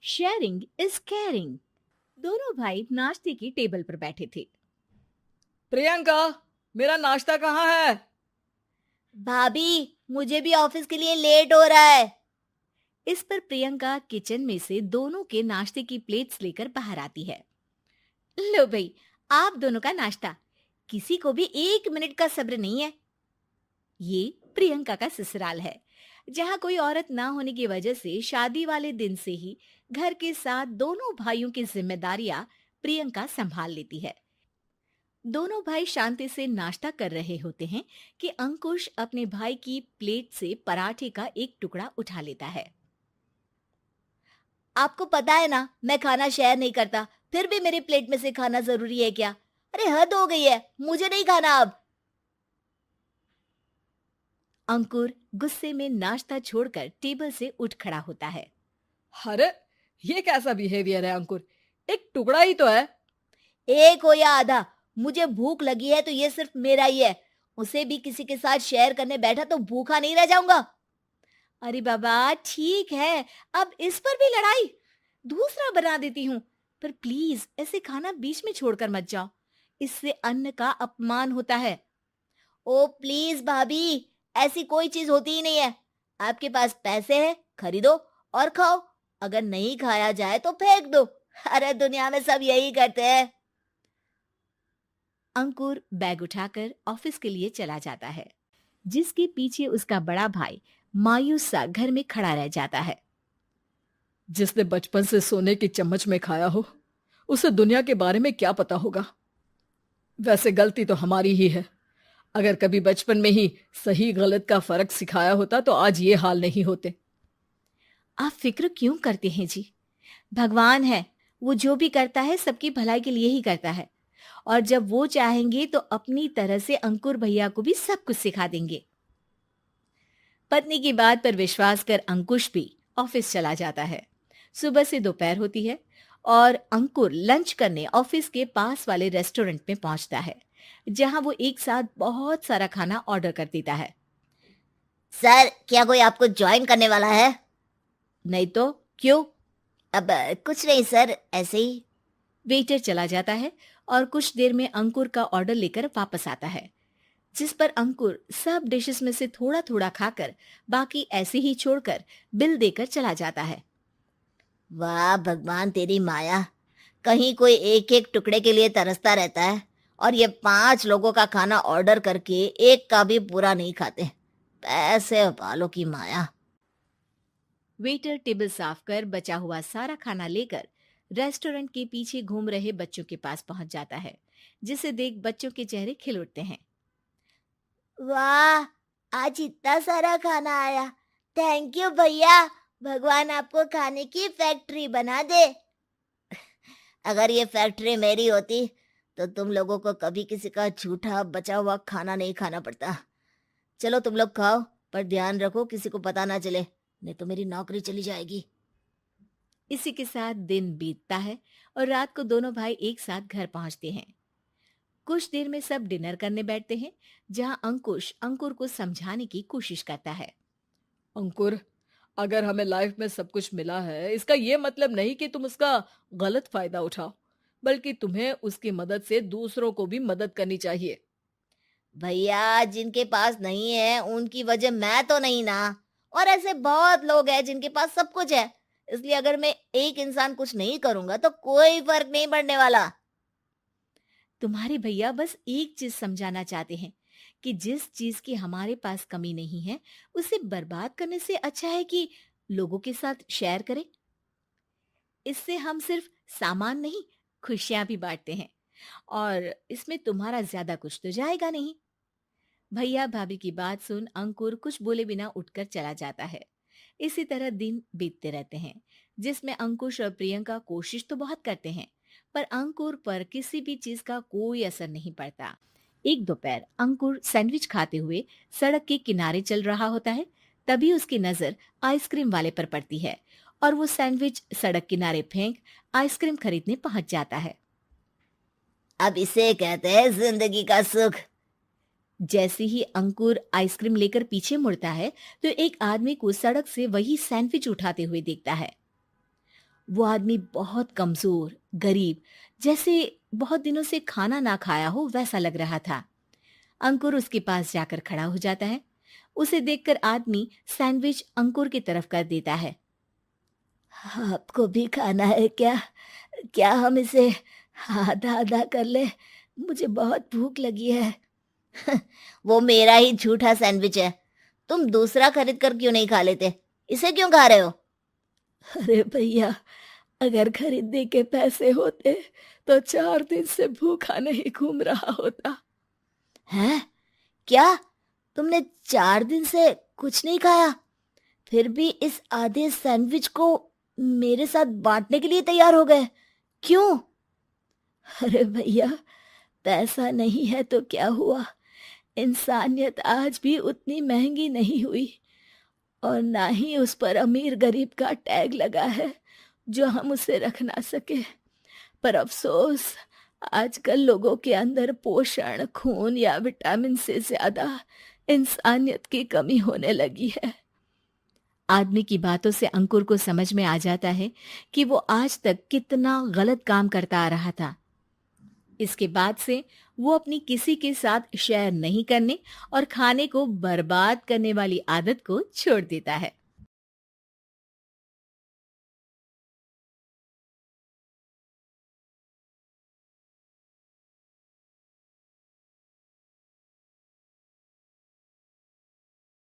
Sharing is caring. दोनों भाई नाश्ते की टेबल पर बैठे थे। प्रियंका, मेरा नाश्ता कहाँ है? भाभी, मुझे भी ऑफिस के लिए लेट हो रहा है। इस पर प्रियंका किचन में से दोनों के नाश्ते की प्लेट्स लेकर बाहर आती है। लो भाई, आप दोनों का नाश्ता। किसी को भी 1 मिनट का सब्र नहीं है। ये प्रियंका का ससुराल है, जहाँ कोई औरत ना होने की वजह से शादी वाले दिन से ही घर के साथ दोनों भाइयों की जिम्मेदारियां प्रियंका संभाल लेती है। दोनों भाई शांति से नाश्ता कर रहे होते हैं कि अंकुश अपने भाई की प्लेट से पराठे का एक टुकड़ा उठा लेता है। आपको पता है ना, मैं खाना शेयर नहीं करता, फिर भी मेरी प्लेट में से खाना जरूरी है क्या? अरे हद हो गई है, मुझे नहीं खाना अब। अंकुर गुस्से में नाश्ता छोड़कर टेबल से उठ खड़ा होता है। अरे, ये कैसा बिहेवियर है अंकुर? एक टुकड़ा ही तो है। एक हो या आधा, मुझे भूख लगी है तो ये सिर्फ मेरा ही है। उसे भी किसी के साथ शेयर करने बैठा तो भूखा नहीं रह जाऊंगा। अरे बाबा ठीक है, अब इस पर भी लड़ाई। दूसरा बना देती हूँ, पर प्लीज ऐसे खाना बीच में छोड़कर मत जाओ। इससे अन्न का अपमान होता है। ओ प्लीज भाभी, ऐसी कोई चीज होती ही नहीं है। आपके पास पैसे हैं, खरीदो और खाओ। अगर नहीं खाया जाए तो फेंक दो। अरे दुनिया में सब यही करते हैं। अंकुर बैग उठाकर ऑफिस के लिए चला जाता है, जिसके पीछे उसका बड़ा भाई मायूस सा घर में खड़ा रह जाता है। जिसने बचपन से सोने की चम्मच में खाया हो, उसे दुनिया के बारे में क्या पता होगा। वैसे गलती तो हमारी ही है। अगर कभी बचपन में ही सही गलत का फर्क सिखाया होता तो आज ये हाल नहीं होते। आप फिक्र क्यों करते हैं जी? भगवान है, वो जो भी करता है सबकी भलाई के लिए ही करता है। और जब वो चाहेंगे तो अपनी तरह से अंकुर भैया को भी सब कुछ सिखा देंगे। पत्नी की बात पर विश्वास कर अंकुश भी ऑफिस चला जाता है। सुबह से दोपहर होती है और अंकुर लंच करने ऑफिस के पास वाले रेस्टोरेंट में पहुंचता है, जहां वो एक साथ बहुत सारा खाना ऑर्डर कर देता है। सर, क्या कोई आपको ज्वाइन करने वाला है? नहीं तो क्यों? अब कुछ नहीं सर, ऐसे ही। वेटर चला जाता है और कुछ देर में अंकुर का ऑर्डर लेकर वापस आता है, जिस पर अंकुर सब डिशेस में से थोड़ा थोड़ा खाकर बाकी ऐसे ही छोड़कर बिल देकर चला जाता है। वाह भगवान, तेरी माया। कहीं कोई एक एक टुकड़े के लिए तरसता रहता है और ये 5 लोगों का खाना ऑर्डर करके एक का भी पूरा नहीं खाते। पैसे वालों की माया। वेटर टेबल साफ कर बचा हुआ सारा खाना लेकर रेस्टोरेंट के पीछे घूम रहे बच्चों के पास पहुंच जाता है, जिसे देख बच्चों के चेहरे खिल उठते हैं। वाह, आज इतना सारा खाना आया। थैंक यू भैया। भगवान आपको खाने की फैक्ट्री बना दे। अगर ये फैक्ट्री मेरी होती तो तुम लोगों को कभी किसी का झूठा बचा हुआ खाना नहीं खाना पड़ता। चलो तुम लोग खाओ, पर ध्यान रखो किसी को पता ना चले, नहीं तो मेरी नौकरी चली जाएगी। इसी के साथ दिन बीतता है और रात को दोनों भाई एक साथ घर पहुंचते हैं। कुछ देर में सब डिनर करने बैठते हैं, जहां अंकुश अंकुर को समझाने की कोशिश करता है। अंकुर, अगर हमें लाइफ में सब कुछ मिला है, इसका ये मतलब नहीं कि तुम उसका गलत फायदा उठाओ, बल्कि तुम्हें उसकी मदद से दूसरों को भी मदद करनी चाहिए। भैया, जिनके पास नहीं है उनकी वजह मैं तो नहीं ना। और ऐसे बहुत लोग हैं जिनके पास सब कुछ है। इसलिए अगर मैं एक इंसान कुछ नहीं करूंगा तो कोई फर्क नहीं पड़ने वाला। तुम्हारे भैया बस एक चीज समझाना चाहते हैं कि जिस चीज की हमारे पास कमी नहीं है, उसे बर्बाद करने से अच्छा है कि लोगों के साथ शेयर करें। इससे हम सिर्फ सामान नहीं, खुशियां भी बांटते हैं, और इसमें तुम्हारा ज्यादा कुछ तो जाएगा नहीं। भैया भाभी की बात सुन अंकुर कुछ बोले बिना उठकर चला जाता है। इसी तरह दिन बीतते रहते हैं, जिसमें अंकुश और प्रियंका कोशिश तो बहुत करते हैं, पर अंकुर पर किसी भी चीज का कोई असर नहीं पड़ता। एक दोपहर अंकुर सैंडविच खाते हुए सड़क के किनारे चल रहा होता है। तभी उसकी नजर आइसक्रीम वाले पर पड़ती है और वो सैंडविच सड़क किनारे फेंक आइसक्रीम खरीदने पहुंच जाता है। अब इसे कहते हैं जिंदगी का सुख। जैसे ही अंकुर आइसक्रीम लेकर पीछे मुड़ता है तो एक आदमी को सड़क से वही सैंडविच उठाते हुए देखता है। वो आदमी बहुत कमजोर, गरीब, जैसे बहुत दिनों से खाना ना खाया हो वैसा लग रहा था। अंकुर उसके पास जाकर खड़ा हो जाता है। उसे देखकर आदमी सैंडविच अंकुर की तरफ कर देता है। आपको भी खाना है क्या? क्या हम इसे आधा आधा कर ले? मुझे बहुत भूख लगी है। वो मेरा ही झूठा सैंडविच है। तुम दूसरा खरीद कर क्यों नहीं खा लेते? इसे क्यों खा रहे हो? अरे भैया, अगर खरीदने के पैसे होते तो 4 दिन से भूखा नहीं घूम रहा होता। हैं? क्या? तुमने 4 दिन से कुछ नहीं खाया, फिर भी इस आधे सैंडविच को मेरे साथ बांटने के लिए तैयार हो गए? क्यों? अरे भैया, पैसा नहीं है तो क्या हुआ, इंसानियत आज भी उतनी महंगी नहीं हुई, और ना ही उस पर अमीर गरीब का टैग लगा है जो हम उसे रख ना सके। पर अफसोस, आजकल लोगों के अंदर पोषण, खून या विटामिन से ज्यादा इंसानियत की कमी होने लगी है। आदमी की बातों से अंकुर को समझ में आ जाता है कि वो आज तक कितना गलत काम करता आ रहा था। इसके बाद से वो अपनी किसी के साथ शेयर नहीं करने और खाने को बर्बाद करने वाली आदत को छोड़ देता है।